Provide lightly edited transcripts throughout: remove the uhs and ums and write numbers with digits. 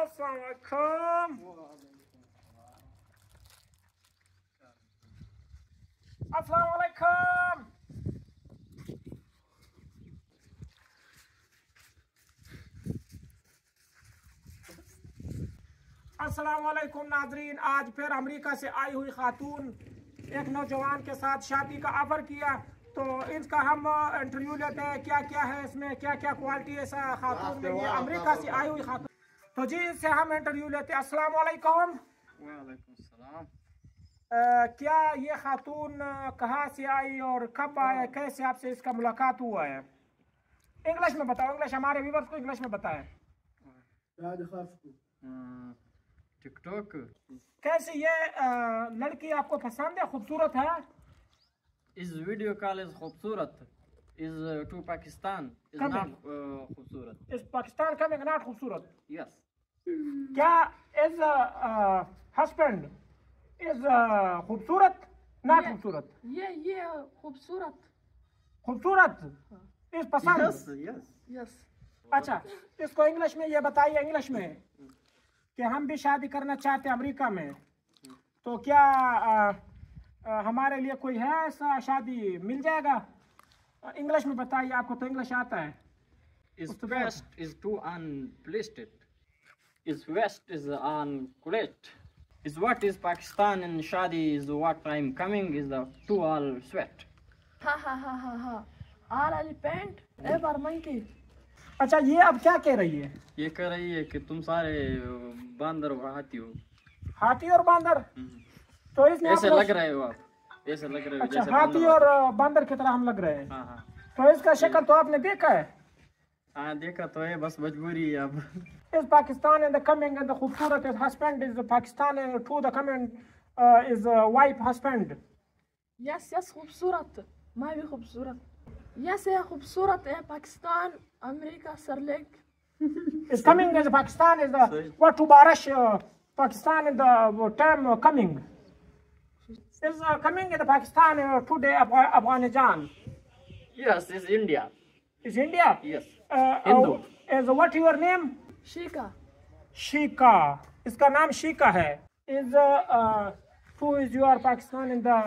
अस्सलामुअलैकुम। अस्सलामुअलैकुम। अस्सलामुअलैकुम नाजरीन, आज फिर अमेरिका से आई हुई खातून एक नौजवान के साथ शादी का ऑफर किया, तो इसका हम इंटरव्यू लेते हैं। क्या क्या है इसमें, क्या क्या क्वालिटी है खातून में, ये अमेरिका से आई हुई खातून। तो जी इससे हम इंटरव्यू लेते हैं। अस्सलाम वालेकुम। वालेकुम सलाम। क्या ये खातून कहाँ से आई और कब आया, कैसे आपसे इसका मुलाकात हुआ है? इंग्लिश में बताओ, इंग्लिश हमारे व्यूअर्स को इंग्लिश में बताएं। टिकटॉक। कैसे ये लड़की आपको पसंद है, खूबसूरत है? इस वीडियो कॉल इज खूबसूरत, is to Pakistan is not खूबसूरत। इस पाकिस्तान कमिंग नॉट खूबसूरत। यस। क्या इज हस्बैंड इज खूबसूरत नॉट खूबसूरत? ये खूबसूरत खूबसूरत इस पसंद। Yes yes yes. अच्छा, इसको इंग्लिश में ये बताइए, इंग्लिश में कि हम भी शादी करना चाहते हैं अमेरिका में, तो क्या हमारे लिए कोई है ऐसा, शादी मिल जाएगा? इंग्लिश में बताइए, आपको तो इंग्लिश आता है। इज वेस्ट इज टू अनप्लेस्टेड, इज वेस्ट इज अनकुलेट, is what is Pakistan in shaadi is what I am coming is the to all sweat. हा ऑल एलिफेंट एवर मंकी। अच्छा, ये अब क्या कह रही है? ये कह रही है कि तुम सारे बंदर और हाथी हो। हाथी और बंदर? तो इसमें ऐसे आपको- लग रहे हो आप, ऐसे लग रहे हो अच्छा, जैसे हाथी बंदर। और बंदर की तरह हम लग रहे हैं। हाँ हाँ तो इसका शक्ल तो आपने देखा है। हाँ, देखा तो है, बस मजबूरी है अब। Is Pakistan in the coming and the खूबसूरत is husband is Pakistan and to the coming is wife husband. Yes खूबसूरत, मैं भी खूबसूरत। यस है खूबसूरत है पाकिस्तान अमेरिका सरलेक। Is coming is Pakistan is the what to Barash Pakistan is the term coming. Is coming in the Pakistan today Afghanistan. Yes, it's India. Is India? Yes. Hindu. Is what your name? शीका। Shika. इसका नाम शीका है। Is who is your Pakistan in the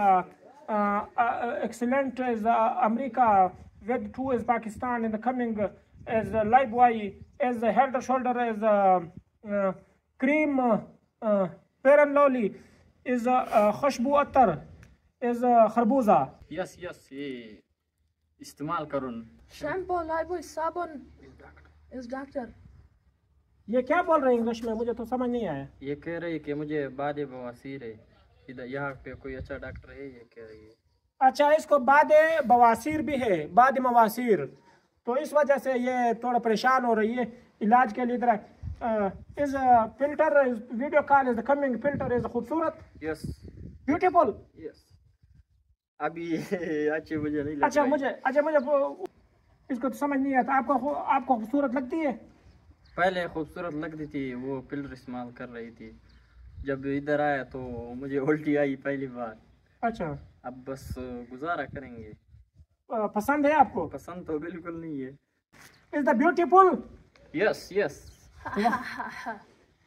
excellent is America with two is Pakistan in the coming is live boy is head and shoulder is cream fair and lovely is Khushboo Attar is खरबूजा। Yes, yes, ये इस्तेमाल करूँ। Shampoo Lifebuoy साबुन is doctor. ये क्या बोल रहे हैं इंग्लिश में, मुझे तो समझ नहीं आया। ये कह रही कि मुझे बादे बवासीर है, इधर यहाँ पे कोई अच्छा डॉक्टर है, ये कह रही है। अच्छा, इसको बादे बवासीर भी है, बादे मवासीर, तो इस वजह से ये थोड़ा परेशान हो रही है इलाज के लिए। इधर is filter video call is coming filter is खूबसूरत। Yes beautiful. यस। अभी अच्छे मुझे नहीं लग अच्छा रही। मुझे इसको तो समझ नहीं आता। आपको खूबसूरत लगती है? पहले खूबसूरत लगती थी, वो फिल्टर इस्तेमाल कर रही थी। जब इधर आया तो मुझे उल्टी आई पहली बार। अच्छा, अब बस गुजारा करेंगे। पसंद है आपको? पसंद तो बिल्कुल नहीं है। Is the beautiful? Yes yes.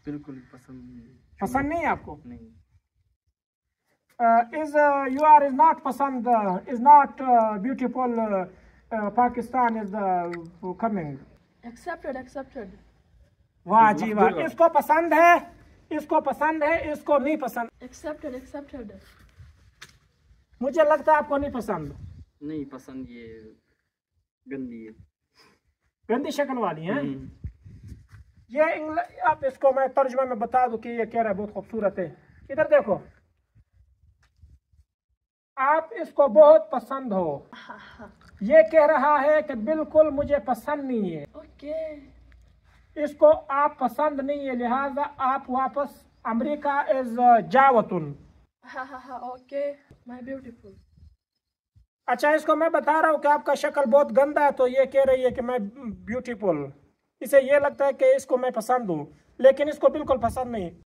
बिल्कुल पसंद नहीं है। पसंद नहीं है आपको? नहीं। Is you are is not पसंद is not beautiful Pakistan is the coming. Accepted. वाह जी वाह, इसको पसंद है, इसको पसंद है, इसको नहीं पसंद। एक्सेप्टेड। मुझे लगता है आपको नहीं पसंद। नहीं पसंद, ये गंदी है, गंदी शक्ल वाली है। ये अब इसको मैं तर्जुमा में बता दूं कि ये कह रहा है बहुत खूबसूरत है। इधर देखो, आप इसको बहुत पसंद हो, ये कह रहा है कि बिल्कुल मुझे पसंद नहीं है। ओके। इसको आप पसंद नहीं है, लिहाजा आप वापस अमेरिका इज जावतुन। Okay my beautiful. अच्छा, इसको मैं बता रहा हूँ कि आपका शक्ल बहुत गंदा है, तो ये कह रही है कि मैं ब्यूटीफुल। इसे ये लगता है कि इसको मैं पसंद हूँ, लेकिन इसको बिल्कुल पसंद नहीं।